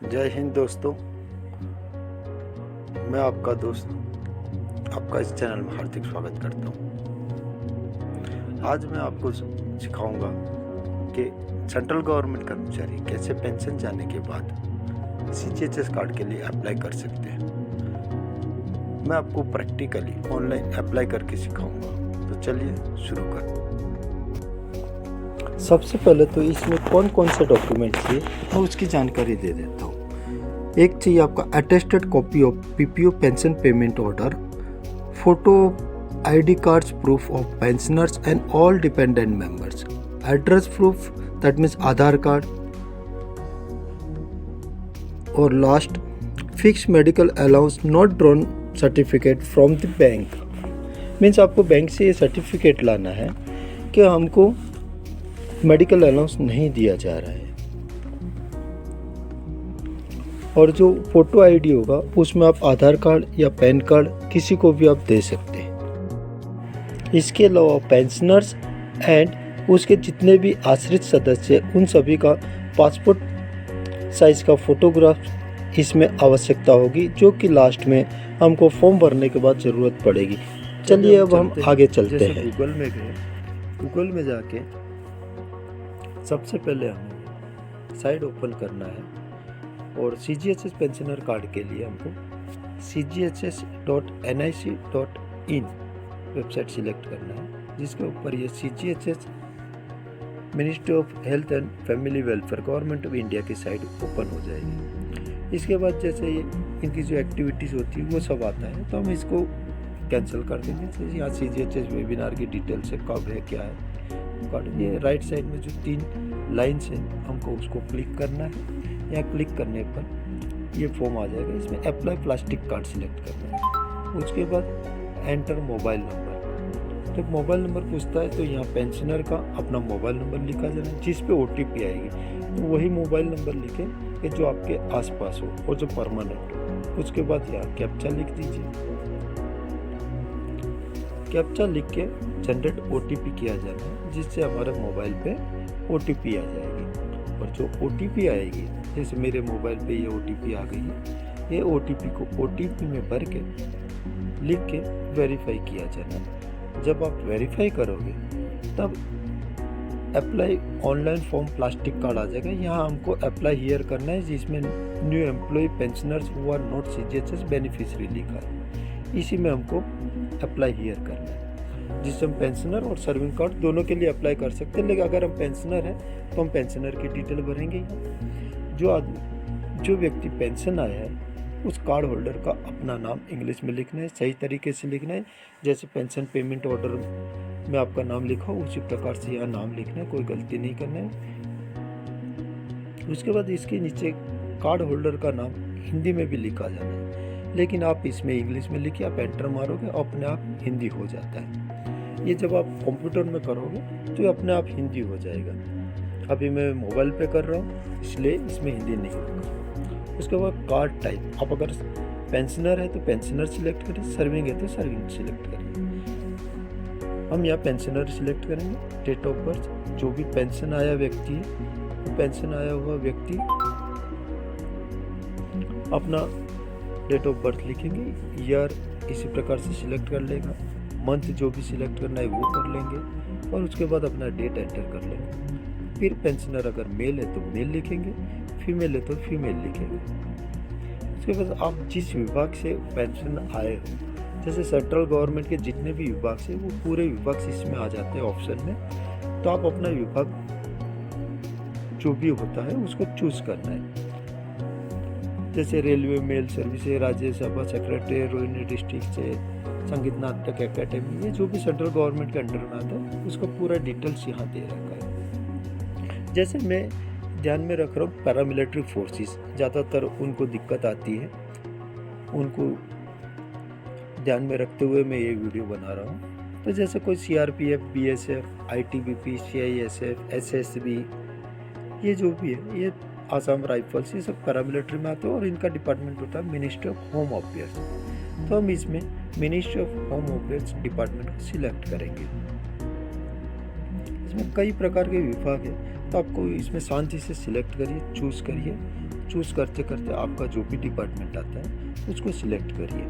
जय हिंद दोस्तों। मैं आपका दोस्त आपका इस चैनल में हार्दिक स्वागत करता हूँ। आज मैं आपको सिखाऊंगा कि सेंट्रल गवर्नमेंट कर्मचारी कैसे पेंशन जाने के बाद सीजीएचएस कार्ड के लिए अप्लाई कर सकते हैं। मैं आपको प्रैक्टिकली ऑनलाइन अप्लाई करके सिखाऊंगा। तो चलिए शुरू करते हैं। सबसे पहले तो इसमें कौन कौन से डॉक्यूमेंट चाहिए मैं उसकी जानकारी दे देता हूँ। एक चाहिए आपका attested copy of PPO pension payment order, photo ID cards proof of pensioners and all dependent members, address proof that means Aadhaar card, और last fix medical allowance not drawn certificate from the bank. Means आपको bank से ये certificate लाना है कि हमको medical allowance नहीं दिया जा रहा है। और जो फोटो आईडी होगा उसमें आप आधार कार्ड या पैन कार्ड किसी को भी आप दे सकते हैं। इसके अलावा पेंशनर्स एंड उसके जितने भी आश्रित सदस्य उन सभी का पासपोर्ट साइज का फोटोग्राफ इसमें आवश्यकता होगी, जो कि लास्ट में हमको फॉर्म भरने के बाद ज़रूरत पड़ेगी। चलिए अब हम आगे चलते हैं। गूगल में जाके सबसे पहले हमें साइट ओपन करना है और सीजीएचएस पेंशनर कार्ड के लिए हमको cghs.nic.in वेबसाइट सिलेक्ट करना है, जिसके ऊपर ये CGHS ministry of health and family welfare government of India की साइट ओपन हो जाएगी। इसके बाद जैसे ये इनकी जो एक्टिविटीज़ होती है वो सब आता है, तो हम इसको कैंसिल कर देंगे। तो यहाँ सीजीएचएस वेबिनार की डिटेल्स है, कब है क्या है कार्ड। ये राइट साइड में जो 3 लाइन्स हैं हमको उसको क्लिक करना है। यहाँ क्लिक करने पर ये फॉर्म आ जाएगा, इसमें अप्लाई प्लास्टिक कार्ड सिलेक्ट करना है। उसके बाद एंटर मोबाइल नंबर। जब मोबाइल नंबर पूछता है तो यहाँ पेंशनर का अपना मोबाइल नंबर लिखा जाना है, जिस पे ओटीपी आएगी तो वही मोबाइल नंबर लिखें कि जो आपके आसपास हो और जो परमानेंट हो। उसके बाद यहाँ कैप्चा लिख दीजिए। कैप्चा लिख के जनरेट ओटीपी किया जाना है, जिससे हमारे मोबाइल पे ओटीपी आ जाएगी। और जो ओटीपी आएगी, जैसे मेरे मोबाइल पे ये ओटीपी आ गई है, ये ओटीपी को ओटीपी में भर के लिख के वेरीफाई किया जाना है। जब आप वेरीफाई करोगे तब apply online form plastic card आ जाएगा। यहाँ हमको अप्लाई हियर करना है, जिसमें new employ pensioners who are not CGHS beneficiary लिखा है। इसी में हमको अप्लाई हियर करना है, जिससे हम पेंशनर और सर्विंग कार्ड दोनों के लिए अप्लाई कर सकते हैं। लेकिन अगर हम पेंशनर हैं तो हम पेंशनर की डिटेल भरेंगे। जो व्यक्ति पेंशन आया है उस कार्ड होल्डर का अपना नाम इंग्लिश में लिखना है, सही तरीके से लिखना है। जैसे पेंशन पेमेंट ऑर्डर में आपका नाम लिखा हो उसी प्रकार से यहाँ नाम लिखना है, कोई गलती नहीं करना है। उसके बाद इसके नीचे कार्ड होल्डर का नाम हिंदी में भी लिखा जाना है, लेकिन आप इसमें इंग्लिश में लिखिए, आप एंटर मारोगे अपने आप हिंदी हो जाता है। ये जब आप कंप्यूटर में करोगे तो अपने आप हिंदी हो जाएगा। अभी मैं मोबाइल पे कर रहा हूँ इसलिए इसमें हिंदी नहीं होगा। उसके बाद कार्ड टाइप, आप अगर पेंशनर है तो पेंशनर सिलेक्ट करें, सर्विंग है तो सर्विंग सिलेक्ट करें। हम यहाँ पेंशनर सिलेक्ट करेंगे। डेट ऑफ बर्थ, जो भी पेंशन आया व्यक्ति है, पेंशन आया हुआ व्यक्ति अपना डेट ऑफ बर्थ लिखेंगे। ईयर इसी प्रकार से सिलेक्ट कर लेगा। मंथ जो भी सिलेक्ट करना है वो कर लेंगे और उसके बाद अपना डेट एंटर कर लेंगे। फिर पेंशनर अगर मेल है तो मेल लिखेंगे, फीमेल है तो फीमेल लिखेंगे। उसके बाद आप जिस विभाग से पेंशन आए हो, जैसे सेंट्रल गवर्नमेंट के जितने भी विभाग से, वो पूरे विभाग से इसमें आ जाते हैं ऑप्शन में। तो आप अपना विभाग जो भी होता है उसको चूज करना है। जैसे रेलवे मेल सर्विस है, राज्यसभा सेक्रेटरी, रोहिणी डिस्ट्रिक्ट से संगीत नाटक एकेडमी, ये जो भी सेंट्रल गवर्नमेंट के अंडर में आता है उसका पूरा डिटेल्स यहाँ दे रखा है। जैसे मैं ध्यान में रख रहा हूँ पैरामिलिट्री फोर्सेस, ज़्यादातर उनको दिक्कत आती है, उनको ध्यान में रखते हुए मैं ये वीडियो बना रहा हूँ। तो जैसे कोई CRPF, BSF, ITBP, CISF, SSB, ये जो भी है, ये आसाम राइफल्स, ये सब पैरामिलिट्री में आते हैं और इनका डिपार्टमेंट होता है मिनिस्ट्री ऑफ होम अफेयर्स। तो हम इसमें ministry of home affairs department को सिलेक्ट करेंगे। इसमें कई प्रकार के विभाग है, तो आपको इसमें शांति से सिलेक्ट करिए, चूज़ करिए। चूज़ करते करते आपका जो भी डिपार्टमेंट आता है उसको सिलेक्ट करिए।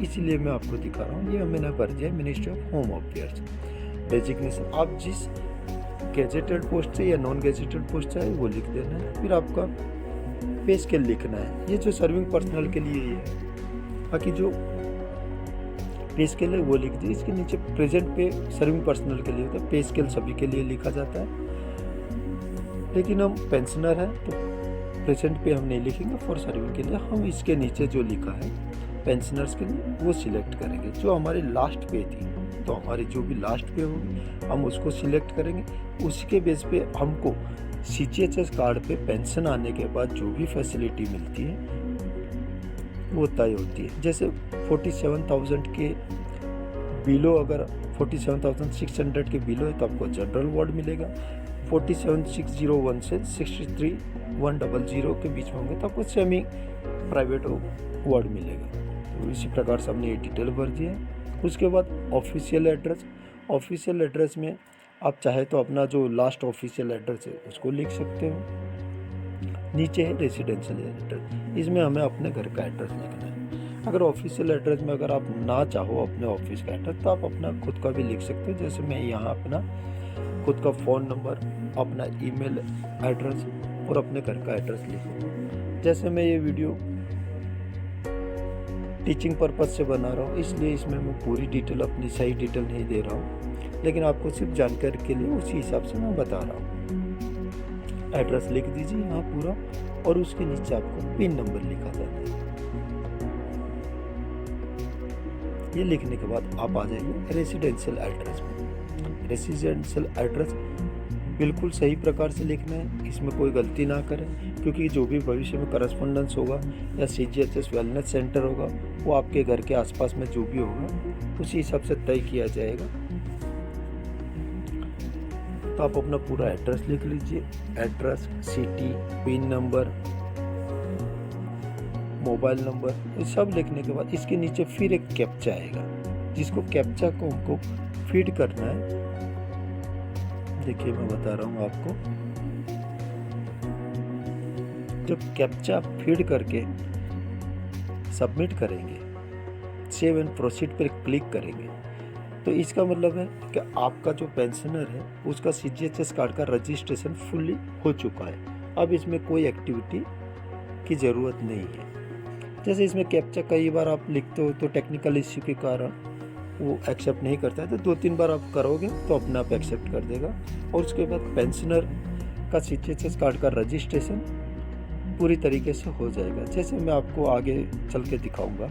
इसीलिए मैं आपको दिखा रहा हूँ, ये मैंने भर दिया ministry of home affairs designation. आप जिस गैजेटेड पोस्ट से या नॉन गैजेटेड पोस्ट से है वो लिख देना है। फिर आपका पे स्केल लिखना है, ये जो सर्विंग पर्सनल के लिए है। बाकी जो पे स्केल है वो लिख दिए। इसके नीचे प्रेजेंट पे सर्विंग पर्सनल के लिए होता है, पे स्केल सभी के लिए लिखा जाता है। लेकिन हम पेंशनर हैं तो प्रेजेंट पे हम नहीं लिखेंगे, फॉर सर्विंग के लिए हम इसके नीचे जो लिखा है पेंशनर्स के लिए वो सिलेक्ट करेंगे। जो हमारी लास्ट पे थी, तो हमारी जो भी लास्ट पे होगी हम उसको सिलेक्ट करेंगे। उसके बेस पे हमको CGHS कार्ड पे पेंशन आने के बाद जो भी फैसिलिटी मिलती है वो तय होती है। जैसे 47,000 के बिलो, अगर 47,600 के बिलो है तो आपको जनरल वार्ड मिलेगा। 47,601 से 63,100 के बीच में होंगे तो आपको सेमी प्राइवेट वार्ड मिलेगा। तो इसी प्रकार से हमने ये डिटेल भर दी है। उसके बाद ऑफिशियल एड्रेस। ऑफिशियल एड्रेस में आप चाहे तो अपना जो लास्ट ऑफिशियल एड्रेस है उसको लिख सकते हो। नीचे है रेसिडेंशियल एड्रेस, इसमें हमें अपने घर का एड्रेस लिखना है। अगर ऑफिशियल एड्रेस में अगर आप ना चाहो अपने ऑफिस का एड्रेस तो आप अपना खुद का भी लिख सकते हो। जैसे मैं यहाँ अपना खुद का फ़ोन नंबर, अपना ईमेल एड्रेस और अपने घर का एड्रेस लिखूँगा। जैसे मैं ये वीडियो टीचिंग पर्पज़ से बना रहा हूँ, इसलिए इसमें मैं पूरी डिटेल, अपनी सही डिटेल नहीं दे रहा हूँ, लेकिन आपको सिर्फ जानकारी के लिए उसी हिसाब से मैं बता रहा हूँ। एड्रेस लिख दीजिए यहाँ पूरा, और उसके नीचे आपको पिन नंबर लिखा जाता है। ये लिखने के बाद आप आ जाइए रेसिडेंशियल एड्रेस में। रेसिडेंशियल एड्रेस बिल्कुल सही प्रकार से लिखना है, इसमें कोई गलती ना करें, क्योंकि जो भी भविष्य में करस्पॉन्डेंस होगा या CGHS वेलनेस सेंटर होगा वो आपके घर के आसपास में जो भी होगा उसी हिसाब से तय किया जाएगा। तो आप अपना पूरा एड्रेस लिख लीजिए, address, city, pin number, mobile number, ये सब लिखने के बाद इसके नीचे फिर एक कैप्चा आएगा, जिसको कैप्चा को हमको फीड करना है। देखिए मैं बता रहा हूँ आपको, जब कैप्चा फीड करके सबमिट करेंगे, सेव एंड प्रोसीड पर क्लिक करेंगे, तो इसका मतलब है कि आपका जो पेंशनर है उसका CGHS कार्ड का रजिस्ट्रेशन फुल्ली हो चुका है। अब इसमें कोई एक्टिविटी की ज़रूरत नहीं है। जैसे इसमें कैप्चा कई बार आप लिखते हो तो टेक्निकल इश्यू के कारण वो एक्सेप्ट नहीं करता है, तो 2-3 बार आप करोगे तो अपने आप एक्सेप्ट कर देगा। और उसके बाद पेंशनर का CGHS कार्ड का रजिस्ट्रेशन पूरी तरीके से हो जाएगा। जैसे मैं आपको आगे चल के दिखाऊंगा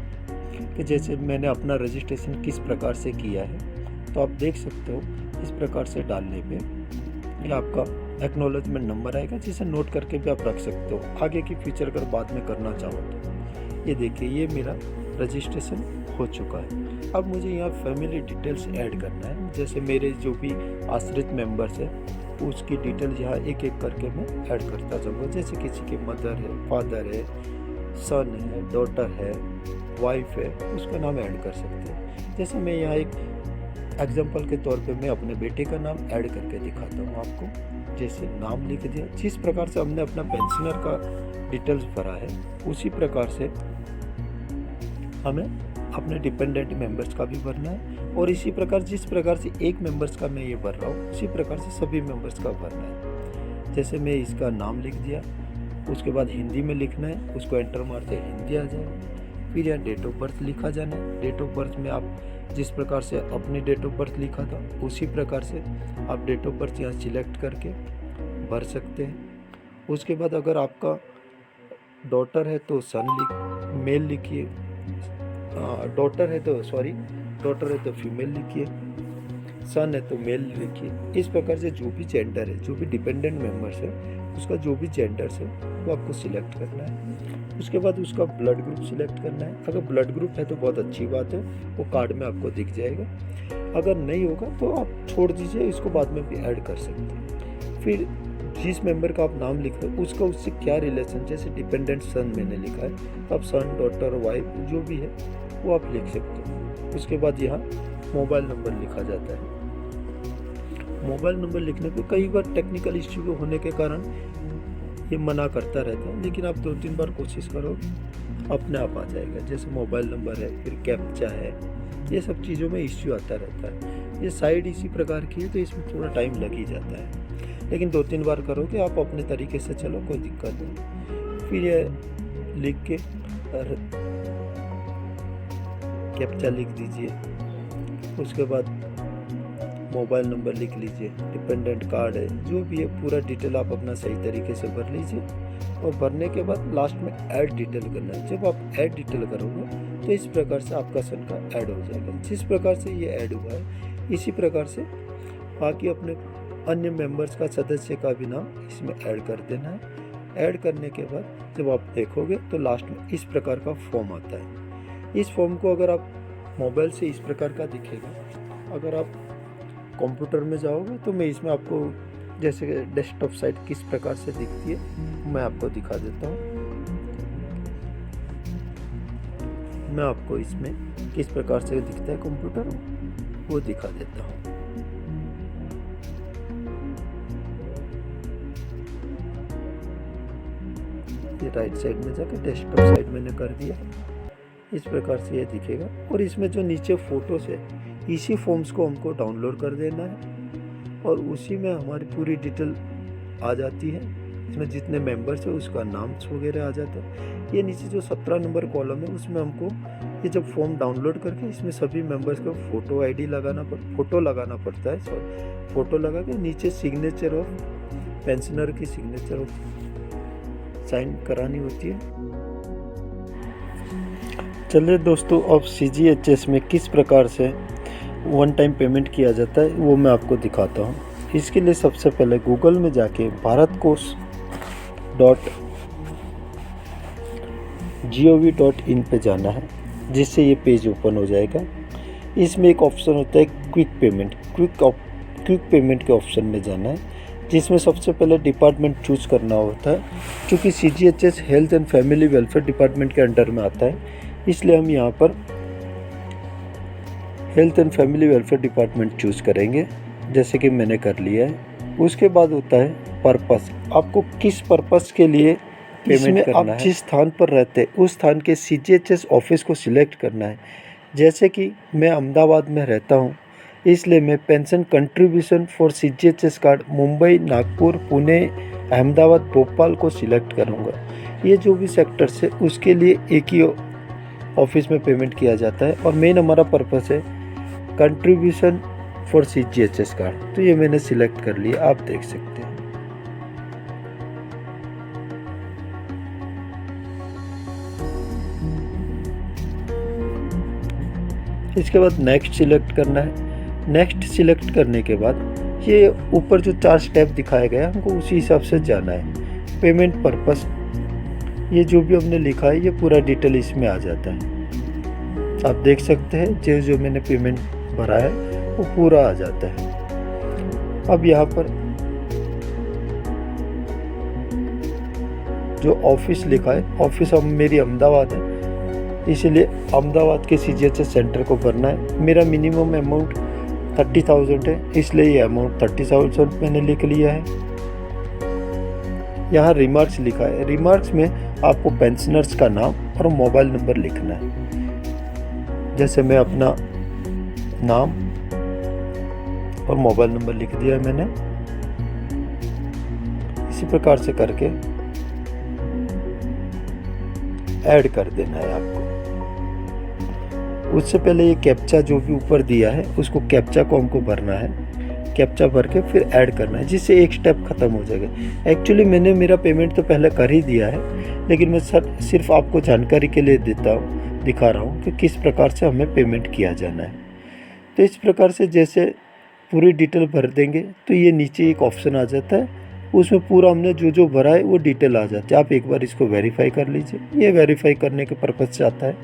कि जैसे मैंने अपना रजिस्ट्रेशन किस प्रकार से किया है, तो आप देख सकते हो इस प्रकार से डालने पे ये आपका एक्नॉलेजमेंट नंबर आएगा, जिसे नोट करके भी आप रख सकते हो आगे की फीचर अगर बाद में करना चाहो तो। ये देखिए ये मेरा रजिस्ट्रेशन हो चुका है। अब मुझे यहाँ फैमिली डिटेल्स ऐड करना है। जैसे मेरे जो भी आश्रित मेंबर्स है उसकी डिटेल यहाँ एक एक करके मैं ऐड करता जाऊँगा। जैसे किसी के मदर है, फादर है, सन है, डॉटर है, वाइफ है, उसका नाम ऐड कर सकते हैं। जैसे मैं यहाँ एक एग्जांपल के तौर पे मैं अपने बेटे का नाम ऐड करके दिखाता हूँ आपको। जैसे नाम लिख दिया, जिस प्रकार से हमने अपना पेंशनर का डिटेल्स भरा है उसी प्रकार से हमें अपने डिपेंडेंट मेंबर्स का भी भरना है, और इसी प्रकार जिस प्रकार से एक मेंबर्स का मैं ये भर रहा हूँ उसी प्रकार से सभी मेंबर्स का भरना है। जैसे मैं इसका नाम लिख दिया, उसके बाद हिंदी में लिखना है, उसको एंटर मारते हिंदी आ जाएगा। फिर यहाँ डेट ऑफ बर्थ लिखा जाना है। डेट ऑफ बर्थ में आप जिस प्रकार से अपनी डेट ऑफ बर्थ लिखा था उसी प्रकार से आप डेट ऑफ बर्थ यहाँ सिलेक्ट करके भर सकते हैं। उसके बाद अगर आपका डॉटर है तो सन मेल लिखिए, डॉटर है तो फीमेल लिखिए, सन है तो मेल लिखिए। इस प्रकार से जो भी जेंडर है, जो भी डिपेंडेंट मेंबर्स है, उसका जो भी जेंडर है वो आपको सिलेक्ट करना है। उसके बाद उसका ब्लड ग्रुप सिलेक्ट करना है। अगर ब्लड ग्रुप है तो बहुत अच्छी बात है, वो कार्ड में आपको दिख जाएगा। अगर नहीं होगा तो आप छोड़ दीजिए, इसको बाद में भी ऐड कर सकते हैं। फिर जिस मेंबर का आप नाम लिख रहे हो उसका उससे क्या रिलेशन, जैसे डिपेंडेंट सन मैंने लिखा है तो आप सन, डॉटर, वाइफ जो भी है वो आप लिख सकते हो। उसके बाद यहाँ मोबाइल नंबर लिखा जाता है। मोबाइल नंबर लिखने पे कई बार टेक्निकल इश्यू होने के कारण ये मना करता रहता है, लेकिन आप 2-3 बार कोशिश करो, अपने आप आ जाएगा। जैसे मोबाइल नंबर है, फिर कैप्चा है, ये सब चीज़ों में इश्यू आता रहता है। ये साइट इसी प्रकार की है तो इसमें थोड़ा टाइम लग ही जाता है, लेकिन 2-3 बार करोगे आप अपने तरीके से चलो, कोई दिक्कत नहीं। फिर ये लिख के कैप्चा लिख दीजिए, उसके बाद मोबाइल नंबर लिख लीजिए, डिपेंडेंट कार्ड है, जो भी है पूरा डिटेल आप अपना सही तरीके से भर लीजिए। और भरने के बाद लास्ट में ऐड डिटेल करना है। जब आप ऐड डिटेल करोगे तो इस प्रकार से आपका सन का ऐड हो जाएगा। जिस प्रकार से ये ऐड हुआ है इसी प्रकार से बाकी अपने अन्य मेंबर्स का, सदस्य का भी नाम इसमें ऐड कर देना है। ऐड करने के बाद जब आप देखोगे तो लास्ट में इस प्रकार का फॉर्म आता है। इस फॉर्म को अगर आप मोबाइल से इस प्रकार का दिखेगा, अगर आप कंप्यूटर में जाओगे तो मैं इसमें आपको जैसे डेस्कटॉप साइट किस प्रकार से दिखती है मैं आपको दिखा देता हूँ। मैं आपको इसमें किस प्रकार से दिखता है कंप्यूटर वो दिखा देता हूँ। ये राइट साइड में जाकर डेस्कटॉप साइड मैंने कर दिया, इस प्रकार से ये दिखेगा। और इसमें जो नीचे फोटोज है इसी फॉर्म्स को हमको डाउनलोड कर देना है और उसी में हमारी पूरी डिटेल आ जाती है। इसमें जितने मेंबर्स है उसका नाम वगैरह आ जाता है। ये नीचे जो 17 नंबर कॉलम है उसमें हमको ये जब फॉर्म डाउनलोड करके इसमें सभी मेंबर्स का फोटो लगाना पड़ता है। फोटो लगा के नीचे सिग्नेचर ऑफ पेंशनर की सिग्नेचर ऑफ साइन करानी होती है। चलिए दोस्तों, अब CGHS में किस प्रकार से वन टाइम पेमेंट किया जाता है वो मैं आपको दिखाता हूँ। इसके लिए सबसे पहले गूगल में जाके bharatkosh.gov.in पे जाना है, जिससे ये पेज ओपन हो जाएगा। इसमें एक ऑप्शन होता है क्विक पेमेंट के ऑप्शन में जाना है, जिसमें सबसे पहले डिपार्टमेंट चूज करना होता है। क्योंकि CGHS health and family welfare department के अंडर में आता है, इसलिए हम यहाँ पर health and family welfare department choose करेंगे, जैसे कि मैंने कर लिया है। उसके बाद होता है पर्पस, आपको किस पर्पस के लिए पेमेंट करना है। आप जिस स्थान पर रहते हैं उस स्थान के CGHS ऑफिस को सिलेक्ट करना है। जैसे कि मैं अहमदाबाद में रहता हूँ, इसलिए मैं pension contribution for CGHS card Mumbai, Nagpur, Pune, Ahmedabad, Bhopal को सिलेक्ट करूँगा। ये जो भी सेक्टर्स है उसके लिए एक ही ऑफिस में पेमेंट किया जाता है और मेन हमारा पर्पस है कंट्रीब्यूशन फॉर CGHS कार्ड। तो ये मैंने सिलेक्ट कर लिया, आप देख सकते हैं। इसके बाद नेक्स्ट सिलेक्ट करना है। नेक्स्ट सिलेक्ट करने के बाद ये ऊपर जो 4 स्टेप दिखाया गया हमको उसी हिसाब से जाना है। पेमेंट पर्पस, ये जो भी हमने लिखा है ये पूरा डिटेल इसमें आ जाता है। आप देख सकते हैं जो मैंने पेमेंट भरा है वो पूरा आ जाता है। अब यहाँ पर जो ऑफिस लिखा है, ऑफिस अब मेरी अहमदाबाद है, इसीलिए अहमदाबाद के CGHS सेंटर को भरना है। मेरा मिनिमम अमाउंट 30,000 है, इसलिए ये अमाउंट 30,000 मैंने लिख लिया है। यहाँ रिमार्क्स लिखा है, रिमार्क्स में आपको पेंशनर्स का नाम और मोबाइल नंबर लिखना है। जैसे मैं अपना नाम और मोबाइल नंबर लिख दिया मैंने। इसी प्रकार से करके ऐड कर देना है आपको। उससे पहले ये कैप्चा जो भी ऊपर दिया है उसको कैप्चा को हमको भरना है। कैप्चा भर के फिर ऐड करना है, जिससे एक स्टेप खत्म हो जाएगा। एक्चुअली मैंने मेरा पेमेंट तो पहले कर ही दिया है, लेकिन मैं सिर्फ आपको जानकारी के लिए दिखा रहा हूँ कि किस प्रकार से हमें पेमेंट किया जाना है। तो इस प्रकार से जैसे पूरी डिटेल भर देंगे तो ये नीचे एक ऑप्शन आ जाता है, उसमें पूरा हमने जो भरा है वो डिटेल आ जाती है। आप एक बार इसको वेरीफाई कर लीजिए। ये वेरीफाई करने के पर्पज़ से आता है,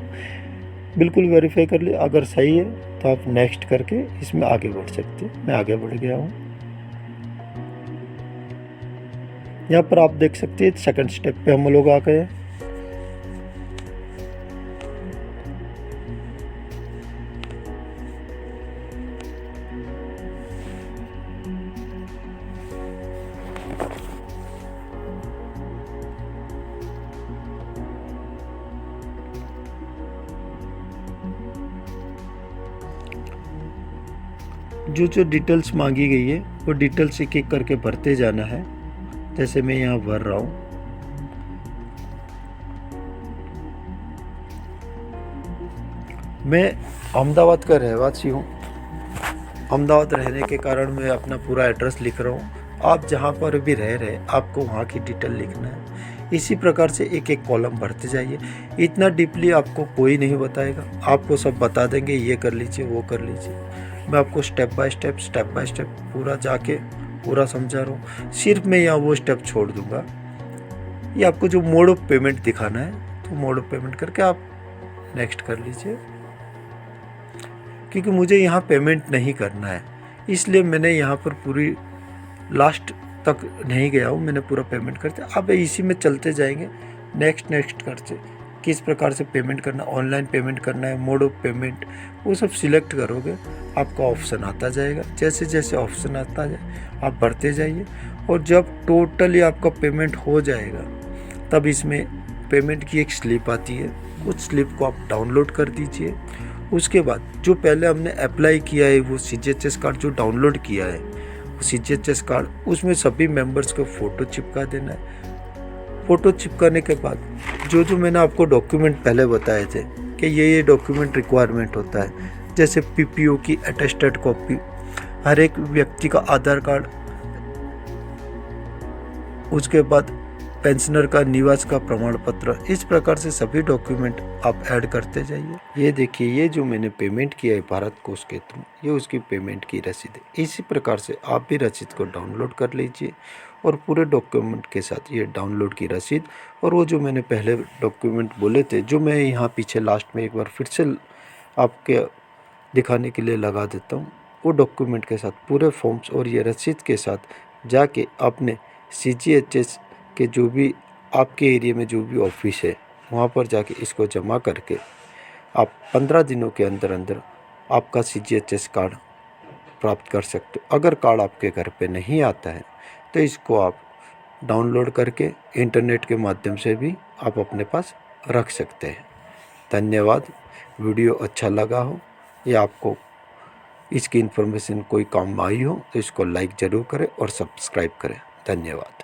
बिल्कुल वेरीफाई कर लिए। अगर सही है तो आप नेक्स्ट करके इसमें आगे बढ़ सकते हैं। मैं आगे बढ़ गया हूँ। यहाँ पर आप देख सकते हैं सेकंड स्टेप पे हम लोग आ गए हैं। जो जो डिटेल्स मांगी गई है वो डिटेल्स एक एक करके भरते जाना है। जैसे मैं यहाँ भर रहा हूँ। मैं अहमदाबाद का रहवासी हूँ। अहमदाबाद रहने के कारण मैं अपना पूरा एड्रेस लिख रहा हूँ। आप जहाँ पर भी रह रहे आपको वहाँ की डिटेल लिखना है। इसी प्रकार से एक एक कॉलम भरते जाइए। इतना डीपली आपको कोई नहीं बताएगा, आपको सब बता देंगे, ये कर लीजिए वो कर लीजिए। मैं आपको स्टेप बाय स्टेप पूरा जाके पूरा समझा रहा हूँ। सिर्फ मैं यहाँ वो स्टेप छोड़ दूँगा। ये आपको जो मोड ऑफ पेमेंट दिखाना है तो मोड ऑफ पेमेंट करके आप नेक्स्ट कर लीजिए, क्योंकि मुझे यहाँ पेमेंट नहीं करना है, इसलिए मैंने यहाँ पर पूरी लास्ट तक नहीं गया हूँ। मैंने पूरा पेमेंट कर दिया। अब इसी में चलते जाएंगे, नेक्स्ट करते किस प्रकार से पेमेंट करना, ऑनलाइन पेमेंट करना है, मोड ऑफ पेमेंट, वो सब सिलेक्ट करोगे आपका ऑप्शन आता जाएगा। जैसे जैसे ऑप्शन आता जाए आप भरते जाइए, और जब टोटली आपका पेमेंट हो जाएगा तब इसमें पेमेंट की एक स्लिप आती है। उस स्लिप को आप डाउनलोड कर दीजिए। उसके बाद जो पहले हमने अप्लाई किया है, वो CGHS कार्ड जो डाउनलोड किया है, CGHS कार्ड, उसमें सभी मेंबर्स को फ़ोटो चिपका देना है। फ़ोटो चिपकाने के बाद जो जो मैंने आपको डॉक्यूमेंट पहले बताए थे कि ये डॉक्यूमेंट रिक्वायरमेंट होता है, जैसे PPO की अटेस्टेड कॉपी, हर एक व्यक्ति का आधार कार्ड, उसके बाद पेंशनर का निवास का प्रमाण पत्र, इस प्रकार से सभी डॉक्यूमेंट आप ऐड करते जाइए। ये देखिए, ये जो मैंने पेमेंट किया है भारत कोष के थ्रू, ये उसकी पेमेंट की रसीद है। इसी प्रकार से आप भी रसीद को डाउनलोड कर लीजिए, और पूरे डॉक्यूमेंट के साथ ये डाउनलोड की रसीद, और वो जो मैंने पहले डॉक्यूमेंट बोले थे, जो मैं यहाँ पीछे लास्ट में एक बार फिर से आपके दिखाने के लिए लगा देता हूँ, वो डॉक्यूमेंट के साथ पूरे फॉर्म्स और ये रसीद के साथ जाके अपने CGHS के जो भी आपके एरिया में जो भी ऑफिस है वहाँ पर जाके इसको जमा करके आप 15 दिनों के अंदर अंदर आपका CGHS कार्ड प्राप्त कर सकते हो। अगर कार्ड आपके घर पे नहीं आता है तो इसको आप डाउनलोड करके इंटरनेट के माध्यम से भी आप अपने पास रख सकते हैं। धन्यवाद। वीडियो अच्छा लगा हो या आपको इसकी इन्फॉर्मेशन कोई काम आई हो तो इसको लाइक ज़रूर करें और सब्सक्राइब करें। धन्यवाद।